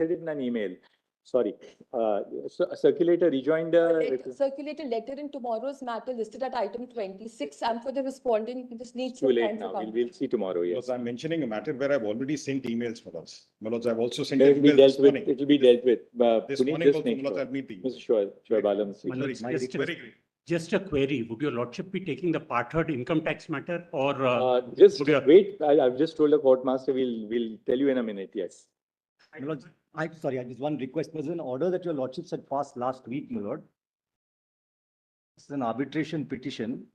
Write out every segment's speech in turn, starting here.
said it in an email. Sorry. Circulate a rejoinder. Circulate a letter in tomorrow's matter listed at item 26. And for the respondent, we just need Too some late time now. for We'll see tomorrow. Yes. Because I'm mentioning a matter where I've already sent emails, Manoj. Manoj, I've also sent It will be emails dealt this with. morning. It will be dealt with. This Puneet, morning just also, make Manoj, sure. I've met the Mr. Shoaib, Manoj, just a query. Would your lordship be taking the part third income tax matter or just wait. I've just told the court master we'll tell you in a minute. Yes. Manoj, I'm sorry, I just one request. There's an order that your lordships had passed last week, my lord. It's an arbitration petition.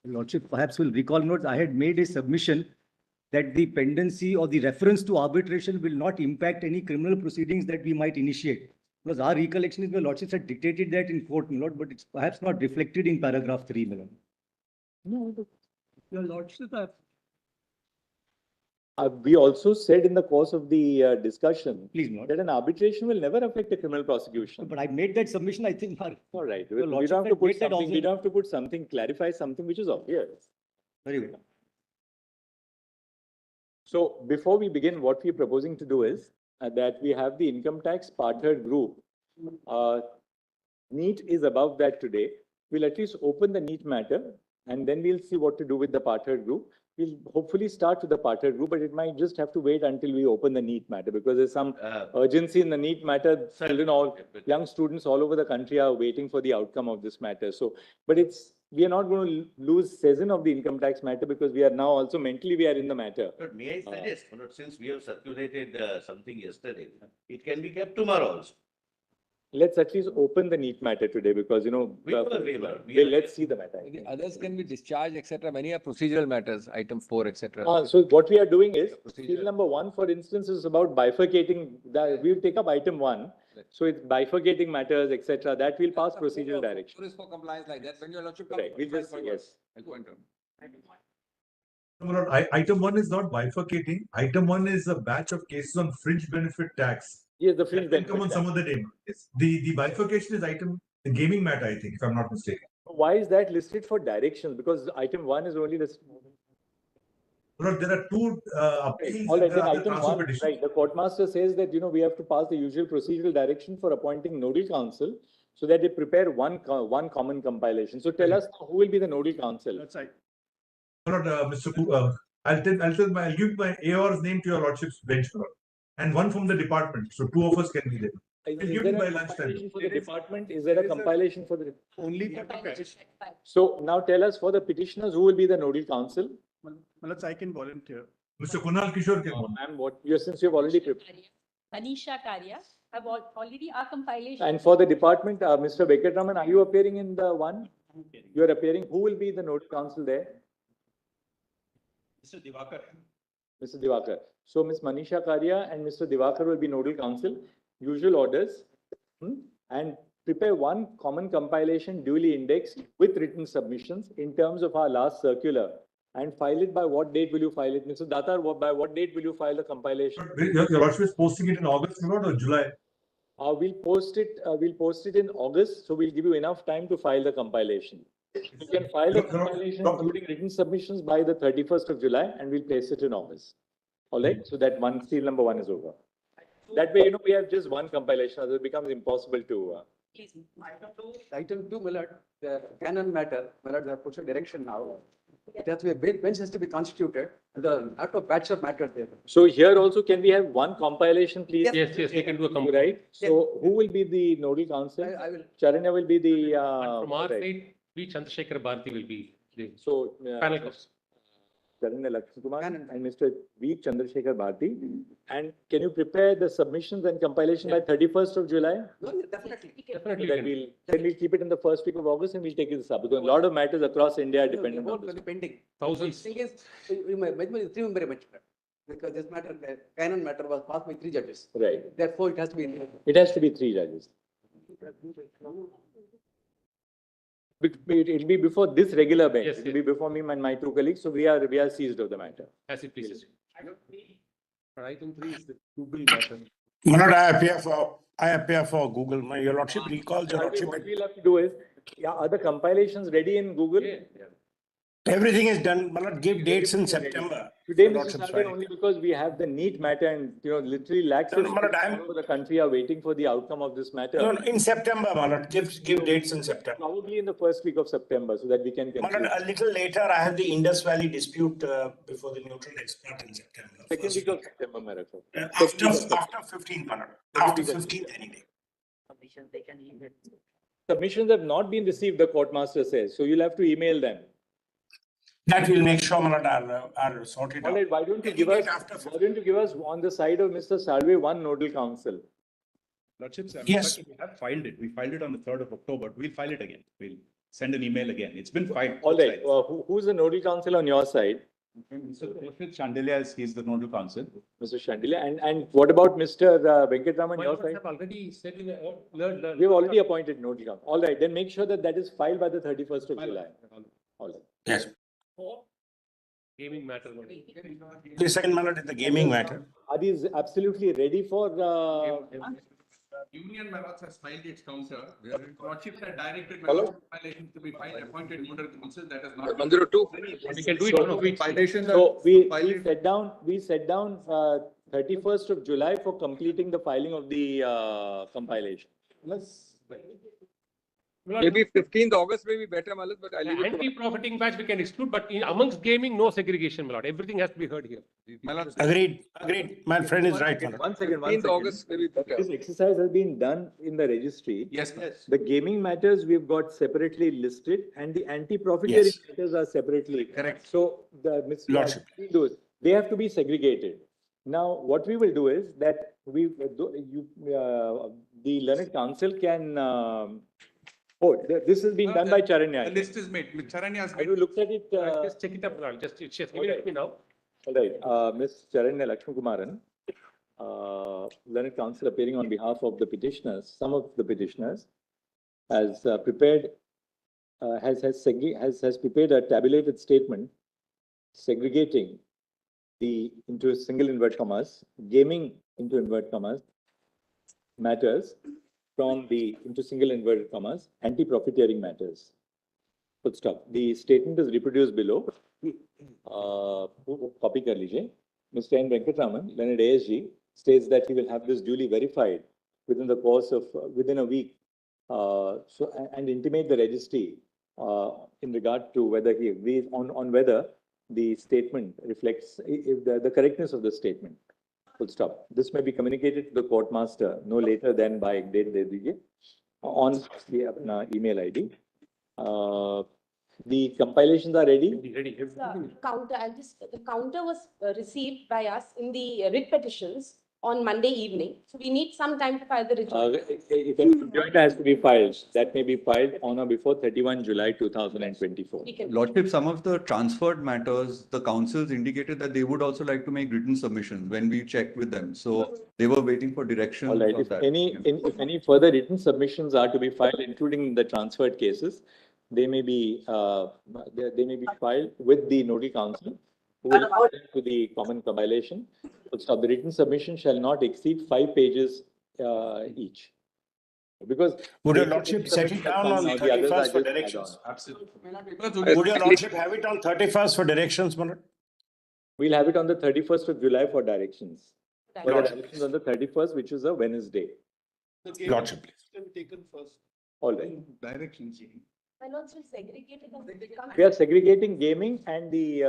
Lordship perhaps will recall, notes. I had made a submission that the pendency or the reference to arbitration will not impact any criminal proceedings that we might initiate. Because our recollection is the lordships had dictated that in court, my lord, but it's perhaps not reflected in paragraph 3, my lord. no? Your lordship are We also said in the course of the discussion Please, my lord. that an arbitration will never affect a criminal prosecution. But I made that submission, I think. All right. We Your don't lordship have to had put made that something. We also- don't have to put something. Clarify something which is obvious. Very good. So before we begin, what we're proposing to do is that we have the income tax part third group. NEET is above that today. We'll at least open the NEET matter and then we'll see what to do with the part third group. We'll hopefully start with the part third group, but it might just have to wait until we open the NEET matter because there's some urgency in the NEET matter. Young students all over the country are waiting for the outcome of this matter. So, but we are not going to lose season of the income tax matter because we are now also mentally we are in the matter. But may I suggest, since we have circulated something yesterday, it can be kept tomorrow also. Let's at least open the NEET matter today because, let's see the matter. The others can be discharged, etc. Many are procedural matters, item 4, etc. So what we are doing is, field number 1, for instance, is about bifurcating. We'll take up item 1. So it's bifurcating matters, etc. That will pass procedural direction. Is for compliance like that. When your lordship Right. We'll just say yes. Item 1 is not bifurcating. Item 1 is a batch of cases on fringe benefit tax. Yes, the fringe benefit come on tax. some other day. Yes. The bifurcation is the gaming matter, I think, if I'm not mistaken. Why is that listed for directions? Because item 1 is only listed. But there are two appeals. All right, there then are item transfer 1, petitions. right. The court master says that, we have to pass the usual procedural direction for appointing nodal counsel so that they prepare one common compilation. So tell us who will be the nodal counsel. That's right. Mr. I'll give my AOR's name to your lordship's bench, and one from the department. So 2 of us can be there. Is give there it by a lunchtime. compilation for the department? Is there a compilation for the? Only for So now tell us for the petitioners, who will be the nodal counsel? Manoj, I can volunteer. Mr. Kunal Kishore can. Ma'am, since you've already prepared. Manisha Arya have already our compilation. And for the department, Mr. Venkatraman, are you appearing in the one? You are appearing. Who will be the nodal counsel there? Mr. Divakar. Mr. Divakar. So Ms. Manisha Arya and Mr. Divakar will be nodal counsel. Usual orders. And prepare one common compilation duly indexed with written submissions in terms of our last circular. And file it by what date will you file it? Mr. Datar, by what date will you file the compilation? Your lordship is posting it in August or July? We'll post it in August, so we'll give you enough time to file the compilation. You can file the compilation including written submissions by the 31st of July and we'll place it in August. All right, so that seal number 1 is over. That way, we have just one compilation, otherwise it becomes impossible to. Item 2, Millard, the canon matter, Millard, they have put a direction now. It has to be, a bench has to be constituted, and the after batch of matter there. So here also, can we have one compilation, please? Yes, we can do a compilation. Right. So who will be the nodal counsel? I will. Charanya will be the. From our side, V. Chandrasekhar Bharti will be the So panel counsel. Charanya Lakshmi Kumar and Mr. V. Chandrasekhar Bharti. And can you prepare the submissions and compilation by 31st of July? No, definitely. Definitely. Then we'll keep it in the first week of August and we'll take this up because a lot of matters across India are dependent on this. Pending. Thousands. The thing is, my majority is 3-member bench because this matter, the canon matter was passed by 3 judges. Right. Therefore, it has to be. It has to be 3 judges. It'll be before this regular bench. Yes, It'll be before me and my 2 colleagues. So we are seized of the matter. As it pleases. Item 3 is the Google matter. Manoj, I appear for Google. Your lordship recalls your lordship. What we'll have to do is, are the compilations ready in Google? Yeah. Everything is done, Malad, give dates in September. Today, for Mr. Lordship's Salve, filing. only because we have the NEET matter and, literally lakhs No, of no, Malad, students I'm- all over the country are waiting for the outcome of this matter. No, no, in September, Malad, give dates in September. Probably in the first week of September, so that we can conclude. Malad, a little later, I have the Indus Valley dispute before the neutral expert in September. Second first week of week. September, Marathon. After 15th, Malad, after 15th any day. Submissions have not been received, the court master says, so you'll have to email them. That will make sure, Malad, are sorted All out. right, why don't you Any give us, date after why don't you give us on the side of Mr. Salve, one nodal counsel? Lordships, Yes. we have filed it. We filed it on the 3rd of October. We'll file it again. We'll send an email again. It's been filed. All both right, sides. who's the nodal counsel on your side? Mr. Rohit Chandelier, he's the nodal counsel. Mr. Shandila, and what about Mr. Venkatraman, your side? Already said in the, We've already appointed nodal counsel. All right, then make sure that that is filed by the 31st of July. All right. Yes. gaming matter. The second, Malad, is the gaming matter. Are these absolutely ready for, Union Marots has filed its counter. Lordships had directed Hello? violations to be filed, appointed nodal counsel that has not. We can do it one of weeks. Violations so we filed. set down 31st of July for completing the filing of the compilation. Maybe 15th August may be better, Malad, but I'll leave it to. Anti-profiting batch we can exclude, but amongst gaming, no segregation, my lord. Everything has to be heard here. Malad, Agreed. My friend is right, Malad. One second, 15th August may be better. This exercise has been done in the registry. Yes, yes. The gaming matters we've got separately listed and the anti-profiteering Yes. matters are separately. Correct. So Lordship. they have to be segregated. Now, what we will do is that the learned counsel can, this is being done by The Charanya. list is made. Charanya has Have made. you looked at it? Just check it up, my lord. Just give it to me now. All right, Ms. Charanya Lakshmakumaran, learned counsel appearing on behalf of the petitioners, some of the petitioners, has prepared, has prepared a tabulated statement segregating into single invert commas, gaming into invert commas, matters from into single inverted commas, anti-profiteering matters. Full stop. The statement is reproduced below. Copy kar lijiye. Mr. N. Venkatraman, learned ASG, states that he will have this duly verified within the course of, within a week. And intimate the registry in regard to whether he agrees on whether the statement reflects if the correctness of the statement. Full stop. This may be communicated to the court master no later than by date de dijiye on the email ID. The compilations are ready. Ready. Counter, and the counter was received by us in the writ petitions on Monday evening. So we need some time to file the rejoinder. If a rejoinder has to be filed, that may be filed on or before 31 July 2024. We can. Lordship, some of the transferred matters, the councils indicated that they would also like to make written submissions when we checked with them. So they were waiting for directions All right, of if that. if any further written submissions are to be filed, including the transferred cases, they may be filed with the nodal counsel who will attend to the common compilation. So the written submission shall not exceed 5 pages each. Because Would your lordship set it down on now the others are 31st for just directions? Absolutely. Would your lordship have it on 31st for directions, Malad? We'll have it on the 31st of July for directions. For the Lordship. directions on the 31st, which is a Wednesday. Lordship, please. All right. Directions. My lords will segregate it as they come. We are segregating gaming and the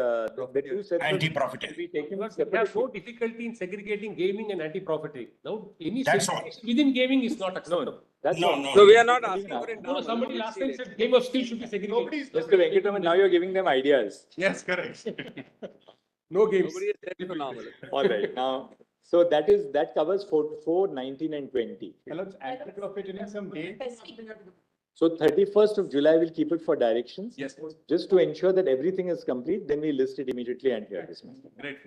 two sets. Anti-profiteering. will be taken We have separately. no difficulty in segregating gaming and anti-profiting. Now, any That's all. segregation within gaming is not No, acceptable. no, that's No, all. no. So we are not asking for it No, now. somebody last time said game of skill should be segregated. Mr. Venkatraman, now you're giving them ideas. Yes, correct. No games. Nobody has said it for now, Malad. All right, now, so that covers 4, 19 and 20. Anti-profiteering some date. Specific. So 31st of July, we'll keep it for directions. Yes, Just to ensure that everything is complete, then we list it immediately and hear this. great.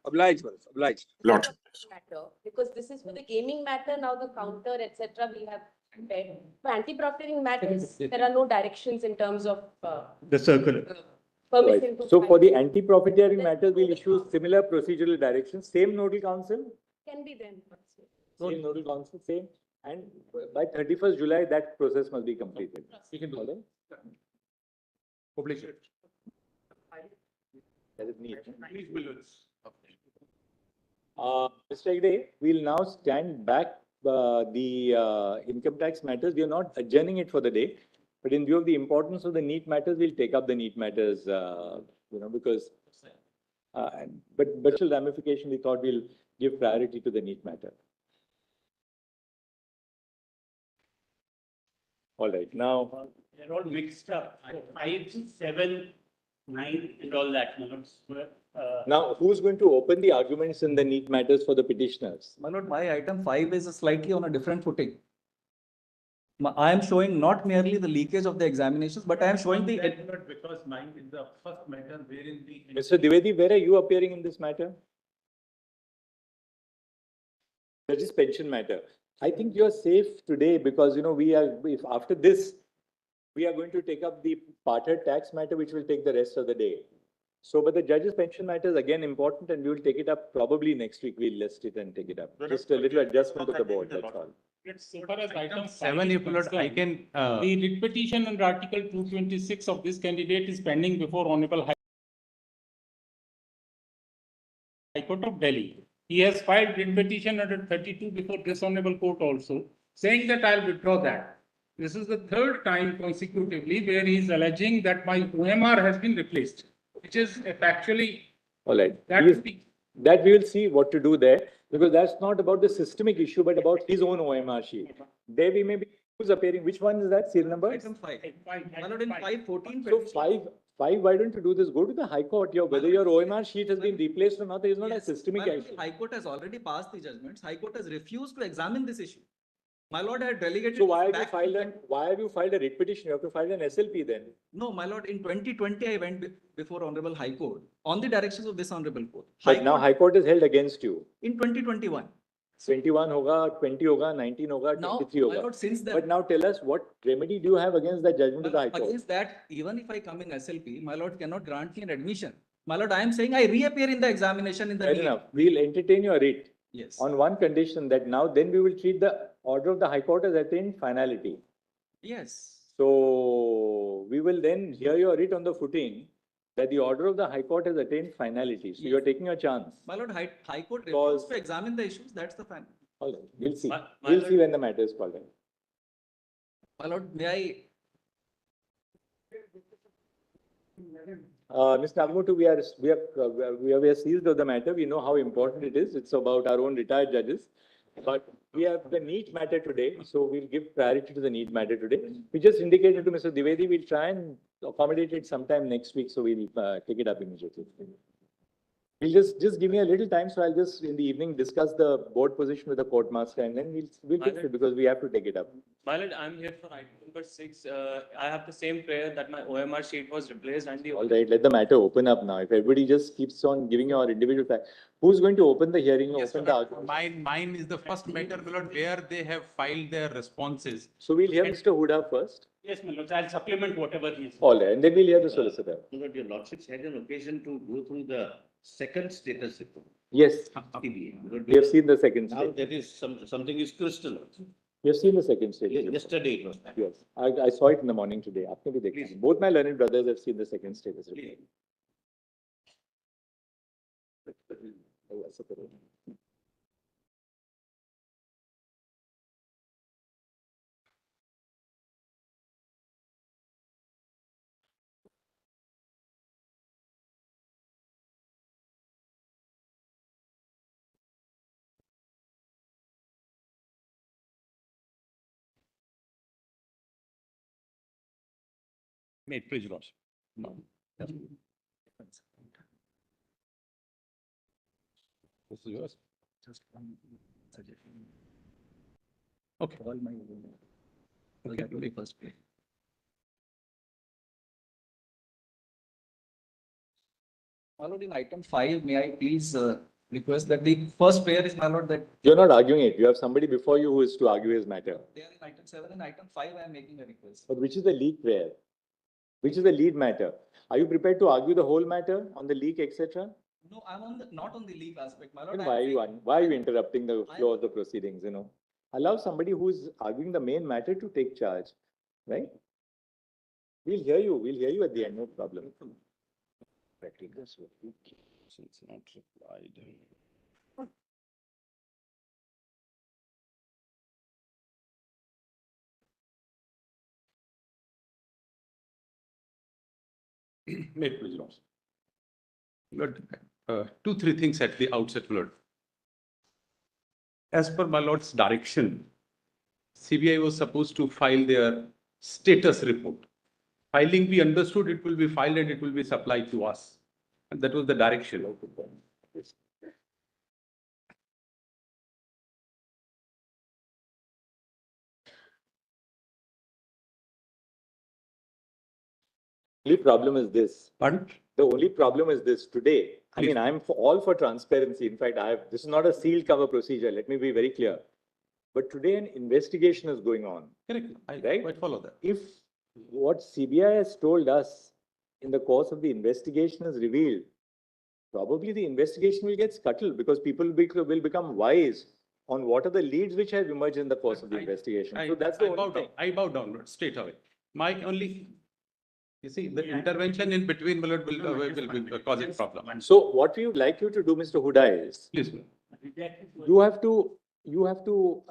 Obliged, Malad, obliged. Lordship. Matter, because this is for the gaming matter, now the counter, etc. we have prepared. For anti-profiteering matters, there are no directions in terms of The circular. permission to. So file. for the anti-profiteering matters, we'll issue similar procedural directions, same nodal counsel, Can be then. same nodal counsel, same. And by 31st July, that process must be completed. We can do All that. right? Publish it. That is neat. Okay. Mr. Hegde, we'll now stand back the income tax matters. We are not adjourning it for the day, but in view of the importance of the NEET matters, we'll take up the NEET matters, because but special ramification, we thought we'll give priority to the NEET matter. All right, now. They're all mixed up. 5, 7, 9 and all that. Now, who's going to open the arguments in the NEET matters for the petitioners? My lord, my item 5 is slightly on a different footing. I am showing not merely the leakage of the examinations, but I am showing the. Because mine is the first matter wherein the. Mr. Dwivedi, where are you appearing in this matter? Judge's pension matter. I think you're safe today because, if after this, we are going to take up the partner tax matter, which will take the rest of the day. So, but the judge's pension matter is again important and we will take it up probably next week. We'll list it and take it up. Just a little adjustment to the board, that's all. So far as item 7, if not, I can, the writ petition under Article 226 of this candidate is pending before Honorable High Court of Delhi. He has filed writ petition under 32 before this Honorable Court also, saying that I'll withdraw that. This is the third time consecutively where he is alleging that my OMR has been replaced, which is actually. All right. That That we will see what to do there, because that's not about the systemic issue, but about his own OMR sheet. There we may be, who's appearing, which one is that, serial number? Item 5. My lord, in 514. So five, why don't you do this? Go to the High Court, whether your OMR sheet has been replaced or not, there is not a systemic issue. High Court has already passed the judgments. High Court has refused to examine this issue. My lord had delegated. So why have you filed a writ petition? You have to file an SLP then. No, my lord, in 2020, I went before Honorable High Court on the directions of this Honorable Court. But now High Court is held against you. In 2021. 21 hoga, 20 hoga, 19 hoga, 23 hoga. My lord, since then. But now tell us, what remedy do you have against that judgment of the High Court? Against that, even if I come in SLP, my lord cannot grant me an admission. My lord, I am saying I reappear in the examination in the. Fair enough. We'll entertain your writ. Yes. On one condition, that now then we will treat the order of the High Court as attained finality. Yes. So we will then hear your writ on the footing that the order of the High Court has attained finality. So you're taking a chance. My lord, High Court refused to examine the issues. That's the final. All right, we'll see. We'll see when the matter is called in. My lord, may I? Mr. Nagamoto, we are seized of the matter. We know how important it is. It's about our own retired judges. But we have the NEET matter today, so we'll give priority to the NEET matter today. We just indicated to Mr. Dwivedi, we'll try and accommodate it sometime next week, so we'll take it up immediately. We'll just give me a little time, so I'll just in the evening discuss the board position with the court master, and then we'll fix it because we have to take it up. My lord, I'm here for item number 6. I have the same prayer that my OMR sheet was replaced and the. All right, let the matter open up now. If everybody just keeps on giving your individual fact, who's going to open the hearing? Yes, open the argument? mine is the first matter, my lord, where they have filed their responses. So we'll hear Mr. Huda first. Yes, my lord, I'll supplement whatever he is. All right, and then we'll hear the solicitor. Your lordships had an occasion to go through the second status report. Yes, We we have seen the second Now state. there is something is crystal. We have seen the second state. Yesterday it was. Yes, I saw it in the morning today. Aapne bhi dekha. Both my learned brothers have seen the second status report. Oh, aisa karo. Made prejudice. No. This is yours. Just one suggestion. Okay. All my. Okay, very first. My lord, in item 5, may I please request that the first prayer is, my lord, that You're not arguing it. You have somebody before you who is to argue his matter. they are in item 7 and item 5, I am making a request. But which is the lead prayer? Which is the lead matter? Are you prepared to argue the whole matter on the leak, etc.? No, I'm on the, not on the legal aspect, my lord. Then I why am are you saying- why are you interrupting the flow of the proceedings? Allow somebody who is arguing the main matter to take charge, right? We'll hear you. We'll hear you at the end. No problem. Since not replied. May it please, Lord. Lord, two, three things at the outset, Lord. As per my Lord's direction, CBI was supposed to file their status report. Filing, we understood it will be filed and it will be supplied to us. And that was the direction. Only problem is this. Pardon? The only problem is this today. I Please. mean, I'm all for transparency. In fact, this is not a sealed cover procedure. Let me be very clear. But today an investigation is going on. Correct. I Right? quite follow that. If what CBI has told us in the course of the investigation is revealed, probably the investigation will get scuttled because people will become wise on what are the leads which have emerged in the course of the investigation. So that's the only thing. I bow down, Lord, straight away. My only, you see, the intervention in between will cause a problem. So what we would like you to do, Mr. Huda, is Please, Lord. you have to,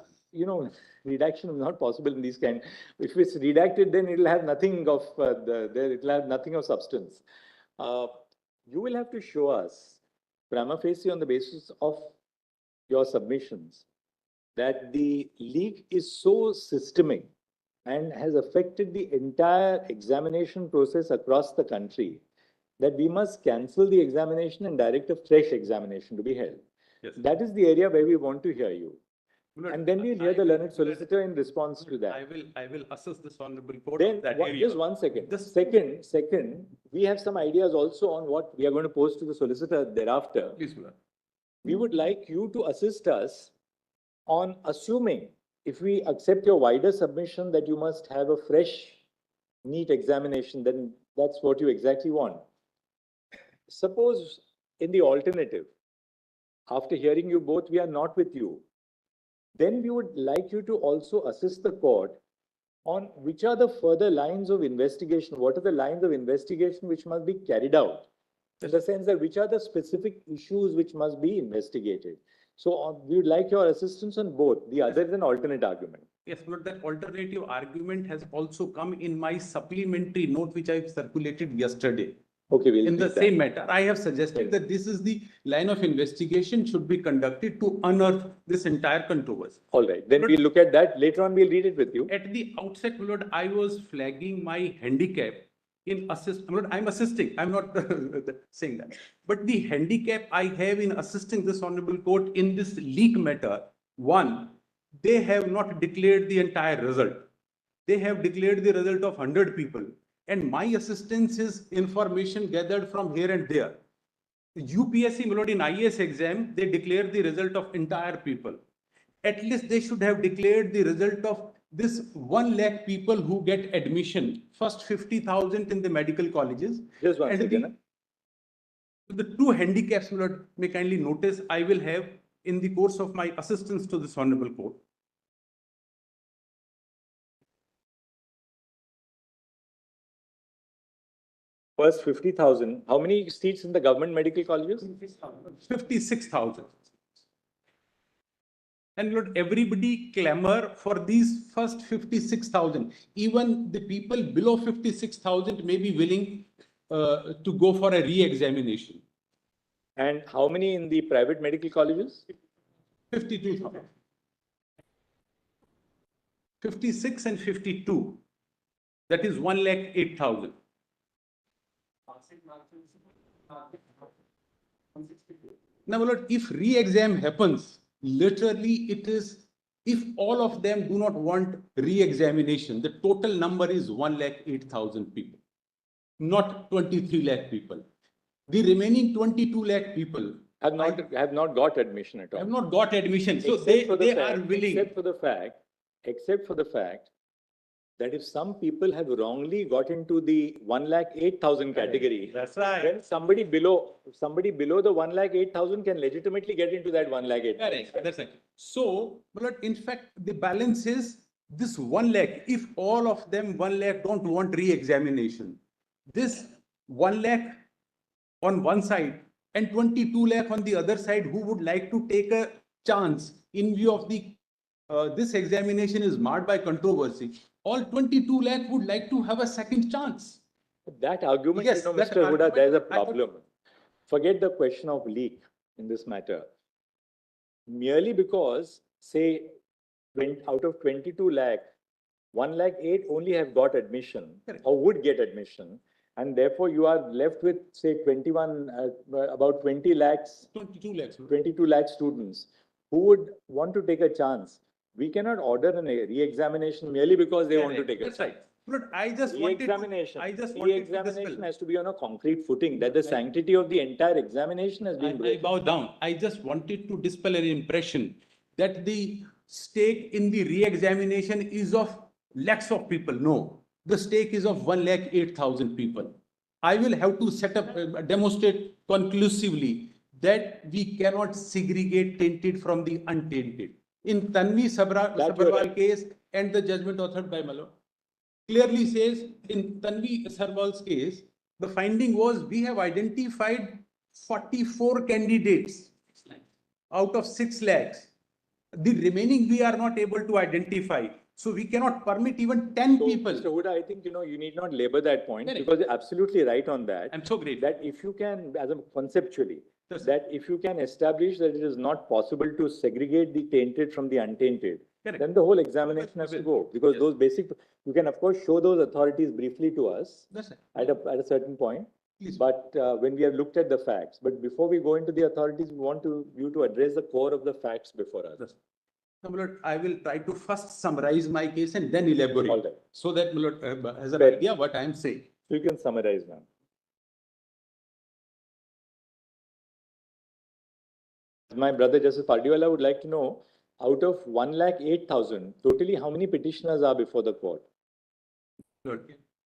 redaction is not possible in these kind. If it's redacted, then it'll have nothing of it'll have nothing of substance. You will have to show us prima facie on the basis of your submissions that the leak is so systemic and has affected the entire examination process across the country that we must cancel the examination and direct a fresh examination to be held. Yes. That is the area where we want to hear you. Lord, And then we'll hear the learned solicitor in response to that. I will assess this honorable court Then, of that area. just 1 second. Second, we have some ideas also on what we are going to pose to the solicitor thereafter. Please, Lord. We would like you to assist us on assuming, if we accept your wider submission that you must have a fresh NEET examination, then that's what you exactly want. Suppose in the alternative, after hearing you both, we are not with you. Then we would like you to also assist the court on which are the further lines of investigation, what are the lines of investigation which must be carried out, in the sense that which are the specific issues which must be investigated. So we would like your assistance on both. The other is an alternate argument. Yes, but that alternative argument has also come in my supplementary note, which I've circulated yesterday. Okay, we'll In the read that. same matter, I have suggested that this is the line of investigation should be conducted to unearth this entire controversy. All right, then we'll look at that. Later on, we'll read it with you. At the outset, Lord, I was flagging my handicap in I'm assisting, I'm not saying that. But the handicap I have in assisting this honorable court in this leak matter, one, they have not declared the entire result. They have declared the result of 100 people. And my assistance is information gathered from here and there. UPSC, Lord, in IAS exam, they declare the result of entire people. At least they should have declared the result of this 1 lakh people who get admission, first 50,000 in the medical colleges. Just one second. The two handicaps, Lord, may kindly notice, I will have in the course of my assistance to this honorable court. First 50,000. How many seats in the government medical colleges? 56,000. And Lord, everybody clamor for these first 56,000. Even the people below 56,000 may be willing to go for a re-examination. And how many in the private medical colleges? 52,000. 56 and 52. That is 1,08,000. Now, Lord, if re-exam happens, literally it is, if all of them do not want re-examination, the total number is 1,08,000 people, not 23 lakh people. The remaining 22 lakh people have not got admission at all. Have not got admission. So Except they are willing. Except for the fact that if some people have wrongly got into the 1,08,000 category, That's right. then somebody below the 1,08,000 can legitimately get into that 1,08,000. Correct. That's right. So, but in fact, the balance is this 1 lakh. If all of them 1 lakh don't want re-examination, this 1 lakh on one side and 22 lakh on the other side who would like to take a chance in view of the this examination is marred by controversy. All 22 lakh would like to have a second chance. That argument, Yes, you know, that Mr. Huda, argument, there's a I would- problem. Forget the question of leak in this matter. Merely because, say, out of 22 lakh, 1 lakh 8 only have got admission or would get admission. And therefore you are left with, say, 21, about 20 lakhs, 22 lakhs. 22 lakh students who would want to take a chance. We cannot order a re-examination merely because they want to take a That's chance. right. But I just wanted to, Re-examination, I just wanted to re-examination dispel. has to be on a concrete footing, that the sanctity of the entire examination has been I broken. bow down. I just wanted to dispel an impression that the stake in the re-examination is of lakhs of people. No, the stake is of 1,08,000 people. I will have to set up, demonstrate conclusively that we cannot segregate tainted from the untainted. In Tanvi Sabharwal case and the judgment authored by Malo, clearly says in Tanvi Sabharwal's case, the finding was we have identified 44 candidates out of 6 lakhs. The remaining we are not able to identify. So we cannot permit even 10 people. Mr. Huda, I think, you know, you need not labor that point Correct. because you're absolutely right on that. I'm so grateful. That if you can, as a conceptually, Yes, sir. that if you can establish that it is not possible to segregate the tainted from the untainted, Correct. then the whole examination has to go. Because those basic, you can of course show those authorities briefly to us That's right. at a certain point. Please. But when we have looked at the facts, but before we go into the authorities, we want you to address the core of the facts before us. That's Now, my lord, I will try to first summarize my case and then elaborate. All right. So that my lord has an Fair. idea what I am saying. You can summarize now. My brother Justice Pardiwala would like to know, out of 1,08,000, totally how many petitioners are before the court? Lord,